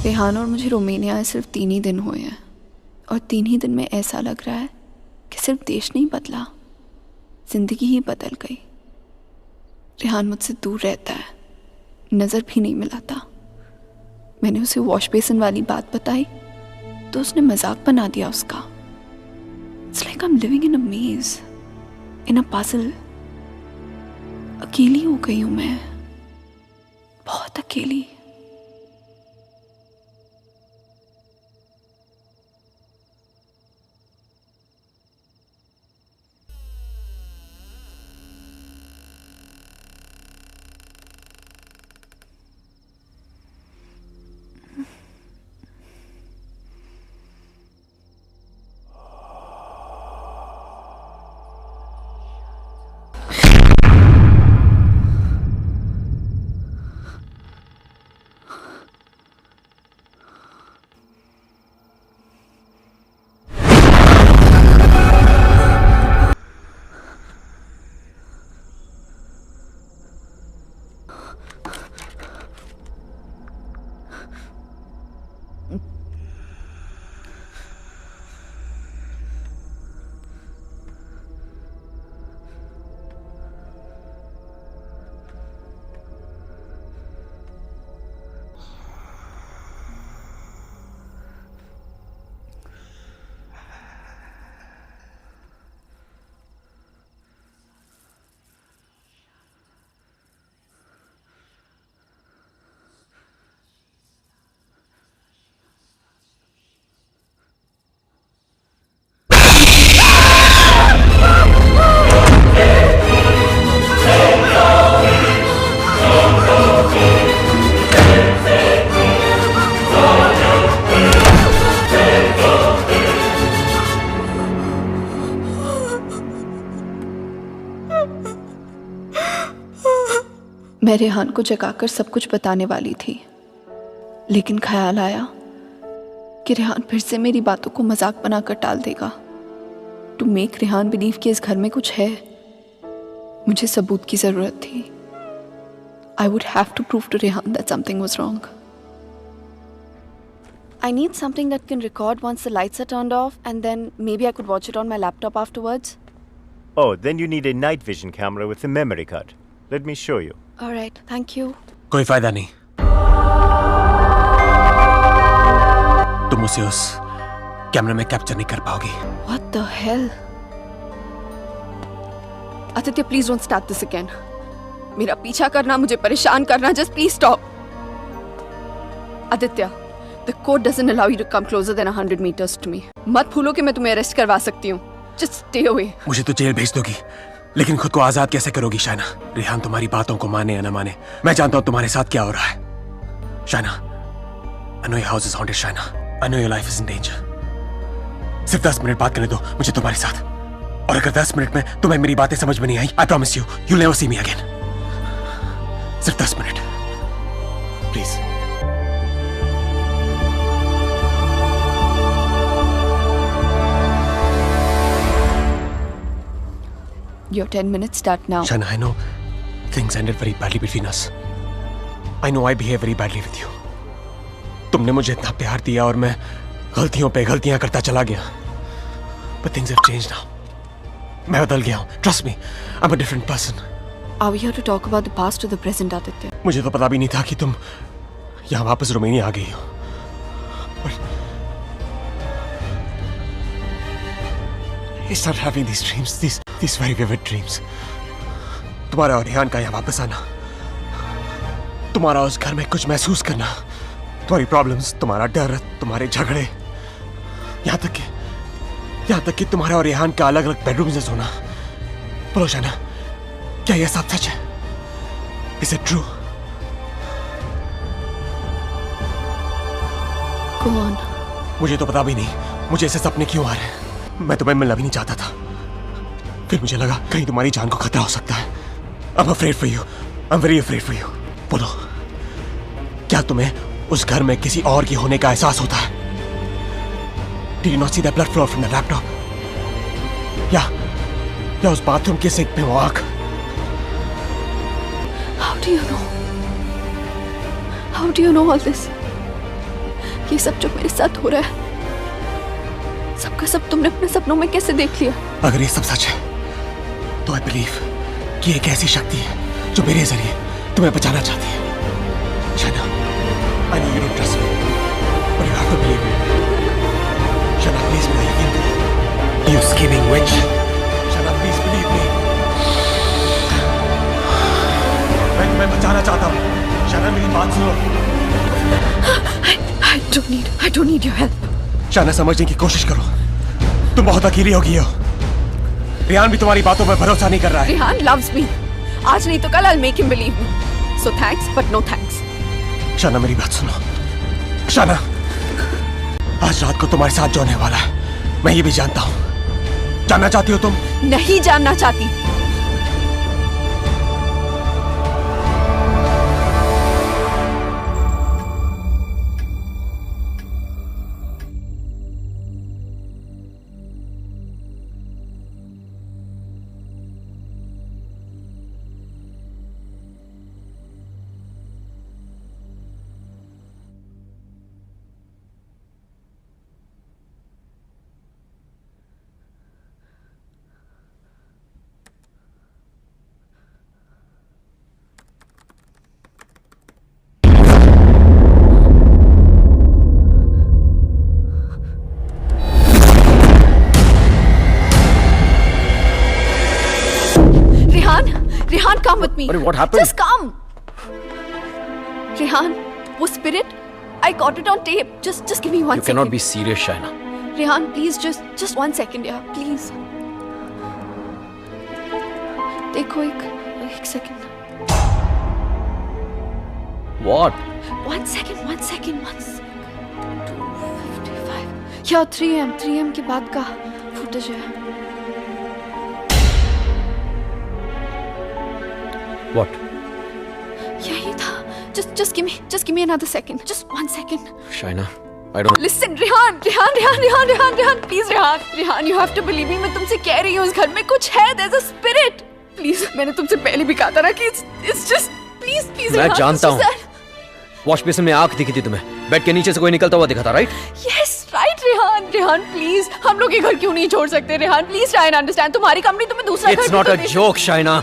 रेहान और मुझे रोमानिया आए सिर्फ 3 ही दिन हुए हैं और 3 ही दिन में ऐसा लग रहा है कि सिर्फ देश नहीं बदला, जिंदगी ही बदल गई। रेहान मुझसे दूर रहता है, नज़र भी नहीं मिलाता। मैंने उसे वॉश बेसिन वाली बात बताई तो उसने मजाक बना दिया उसका। It's like I am living in a maze, in a puzzle. अकेली हो गई हूँ मैं, बहुत अकेली। मैं रेहान को जगाकर सब कुछ बताने वाली थी, लेकिन ख्याल आया कि रेहान फिर से मेरी बातों को मजाक बनाकर टाल देगा। टू मेक रेहान बिलीव कि इस घर में कुछ है, मुझे सबूत की जरूरत थी। I would have to prove to Rehan that something was wrong. I need something that can record once the lights are turned off, and then maybe I could watch it on my laptop afterwards. Oh, then you need a night vision camera with a memory card. Let me show you. All right, thank you. कोई फायदा नहीं। तुम उसे उस कैमरे में capture नहीं कर पाओगी। What the hell? Aditya, please don't start this again. मेरा पीछा करना, मुझे परेशान करना, just please stop. Aditya, the code doesn't allow you to come closer than 100 meters to me. मत भूलो कि मैं तुम्हें अरेस्ट करवा सकती हूँ. Just stay away. मुझे तो जेल भेज दोगी, लेकिन खुद को आजाद कैसे करोगी शाइना? रेहान तुम्हारी बातों को माने या न माने, मैं जानता हूँ तुम्हारे साथ क्या हो रहा है। Shaina, I know your house is haunted, Shaina. I know your life is in danger. सिर्फ 10 मिनट बात करने दो मुझे तुम्हारे साथ, और अगर 10 मिनट में तुम्हें मेरी बातें समझ में नहीं आई, I promise you, you'll never see me again. सिर्फ 10 minute, please. Your 10 minutes start now. Shaina, I know things ended very badly between us. I know I behave very badly with you. तुमने मुझे इतना प्यार दिया और मैं गलतियों पे गलतियां करता चला गया. But things have changed now. मैं बदल गया हूँ. Trust me, I'm a different person. Are we here to talk about the past or the present, Aditya? मुझे तो पता भी नहीं था कि तुम यहाँ वापस रोमानिया आ गई हो. I start having these dreams, these very vivid dreams. तुम्हारा और रेहान का यहाँ वापस आना, तुम्हारा उस घर में कुछ महसूस करना, तुम्हारी प्रॉब्लम्स, तुम्हारा डर, तुम्हारे झगड़े, यहाँ तक कि तुम्हारा और रेहान का अलग अलग बेडरूम में सोना. बोलो शाइना, क्या यह सब सच है? Is it true? Go on. मुझे तो पता भी नहीं मुझे ऐसे सपने क्यों आ रहे हैं. मैं तुम्हें मिलना भी नहीं चाहता था, फिर मुझे लगा कहीं तुम्हारी जान को खतरा हो सकता है. I'm afraid for you. I'm very afraid for you. बोलो, क्या तुम्हें उस घर में किसी और की होने का एहसास होता है? Did you not see that blood flow from the laptop? या उस बाथरूम के सिंक में वो आग? How do you know? How do you know all this? ये सब जो मेरे साथ हो रहा है, सबका सब तुमने अपने सपनों में कैसे देख लिया? अगर ये सब सच है तो आई बिलीव कि एक ऐसी शक्ति है जो मेरे जरिए तुम्हें बचाना चाहती है। शना, I know you don't trust me, but you have to believe me. Shana, please believe me. You scheming witch. Shana, please believe me. मैं तुम्हें बचाना चाहता हूँ। शना, मेरी बात सुनो। I don't need your help. शना, समझने की कोशिश करो। तुम बहुत अकेली हो गई हो। रिहान भी तुम्हारी बातों पर भरोसा नहीं कर रहा है। Rihan loves me. आज नहीं तो कल I'll make him believe me. So thanks, but no thanks. शना, मेरी बात सुनो। शना, आज रात को तुम्हारे साथ जो होने वाला है, मैं ये भी जानता हूँ। जानना चाहती हो तुम? नहीं जानना चाहती। Rehan, come with me. What happened? Just come. Rehan, वो spirit, I got it on tape. Just give me 1 second. You cannot be serious, Shaina. Rehan, please, just 1 second, yeah, please. देखो एक second. What? 1 second. 2:55. Yeah, 3 am के बाद का footage है. What? यही था. Just give me another second. Just 1 second. Shaina, I don't. Listen, Rehan, please, Rehan, you have to believe me. मैं तुमसे कह रही हूँ, उस घर में कुछ है. There's a spirit. Please, मैंने तुमसे पहले भी कहा था ना कि it's just please, मैं Rehan, जानता हूँ. it's just वॉश बेसिन में आग दिखी थी तुम्हें. बेड के नीचे से कोई निकलता हुआ दिखा था, right? Yes, right, Rehan, please. हम लोग ये घर क्यों नहीं छोड़ सकते, Rehan? Please try and understand. तुम्हारी कंपनी तुम्हें दूसरा घर It's not a joke, Shaina.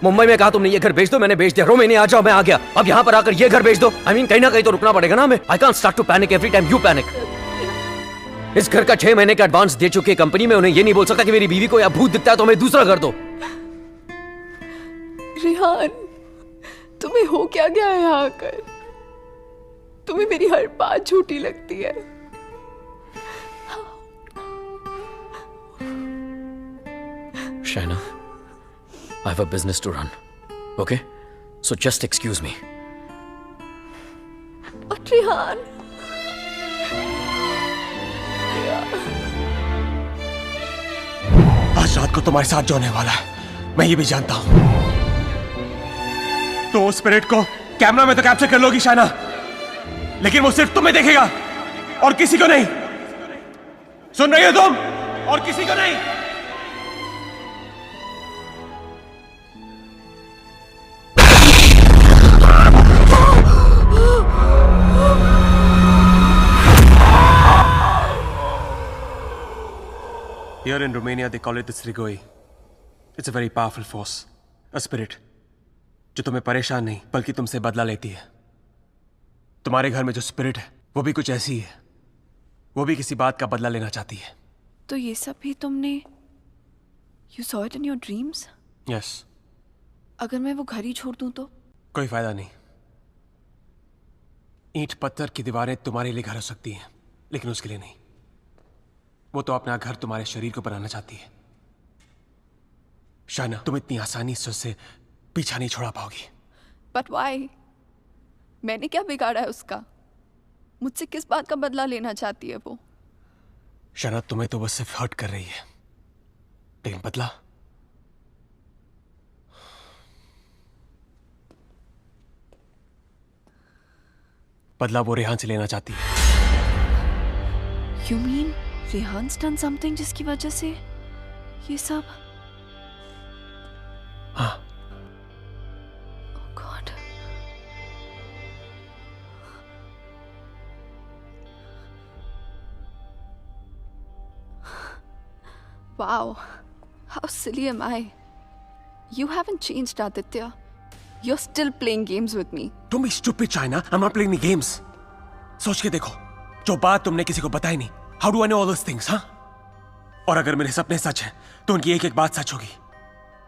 Mumbai में कहा तुमने ये घर बेच दो, मैंने बेच दिया. रोमेनी आ जाओ, मैं आ गया. अब यहाँ पर आकर ये घर बेच दो. I mean, कहीं ना कहीं तो रुकना पड़ेगा ना हमें. I can't start to panic every time you panic. इस घर का 6 महीने का एडवांस दे चुकी है कंपनी में. उन्हें ये नहीं बोल सकता कि मेरी बीवी को या भूत दिखता है तो हमें दूसरा घर दो. रेहान, तुम्हें हो क्या गया है यहाँ आकर? तुम्हें मेरी हर बात झूठी लगती है. Shaina, I have a business to run. Okay? So just excuse me. और रेहान, आज रात को तुम्हारे साथ जो होने वाला है, मैं ये भी जानता हूँ. तो उस स्पिरिट को कैमरा में तो कैप्चर कर लोगी शाना, लेकिन वो सिर्फ तुम्हें देखेगा और किसी को नहीं. सुन रही हो तुम? और किसी को नहीं. Here in Romania, they call it the Strigoi. It's a very powerful force, a spirit, जो तुम्हें परेशान नहीं बल्कि तुमसे बदला लेती है. तुम्हारे घर में जो स्पिरिट है, वो भी कुछ ऐसी है. वो भी किसी बात का बदला लेना चाहती है. तो ये सब भी तुमने You saw it in your dreams? Yes. अगर मैं वो घर ही छोड़ दूं तो? कोई फायदा नहीं. ईंट पत्थर की दीवारें तुम्हारे लिए घर हो सकती हैं, लेकिन उसके लिए नहीं. वो तो अपना घर तुम्हारे शरीर को बनाना चाहती है. शाना, तुम इतनी आसानी से उससे पीछा नहीं छोड़ा पाओगी. But why? मैंने क्या बिगाड़ा है उसका? मुझसे किस बात का बदला लेना चाहती है वो? शाना, तुम्हें तो वो सिर्फ हर्ट कर रही है, लेकिन बदला? बदला वो रेहान से लेना चाहती है. You mean Rehan's done something जिसकी वजह से ये सब? हाँ. Oh God. Wow, how silly am I? You haven't changed, Aditya. You're still playing games with me. Don't be stupid, China. I'm not playing any games. सोच के देखो, जो बात तुमने किसी को बताई नहीं. How do I know all those things, हाँ? और अगर मेरे सपने सच हैं, तो उनकी एक-एक बात सच होगी.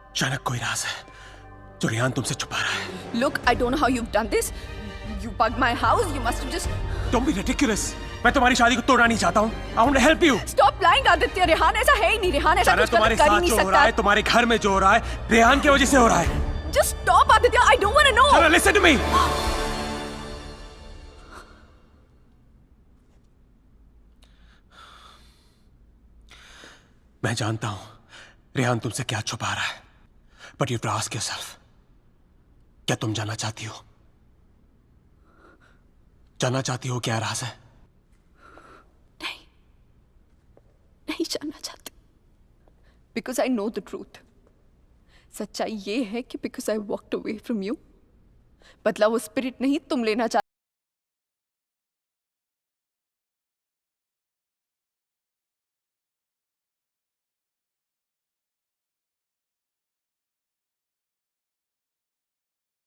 अचानक कोई राज है, जो रिहान तुमसे छुपा रहा है. Look, I don't know how you've done this. You bugged my house. You must have just... Don't be ridiculous. मैं तुम्हारी शादी को तोड़ना नहीं चाहता हूँ. I want to help you. Stop lying, Aditya. Rehan ऐसा है ही नहीं. रेहान ऐसा जाना कुछ तुम्हारे कर ही साथ नहीं जो हो रहा सकता. है, तुम्हारे घर में जो हो रहा है, रेहान की वजह से हो रहा है. Just stop, Aditya. I don't want to know. Chana, listen to me. मैं जानता हूं रेहान तुमसे क्या छुपा रहा है. But you have to ask yourself, क्या तुम जानना चाहती हो? जानना चाहती हो क्या राज है? नहीं जानना चाहती. Because I know the truth. सच्चाई ये है कि because I walked away from you, बदला वो स्पिरिट नहीं तुम लेना चाहते.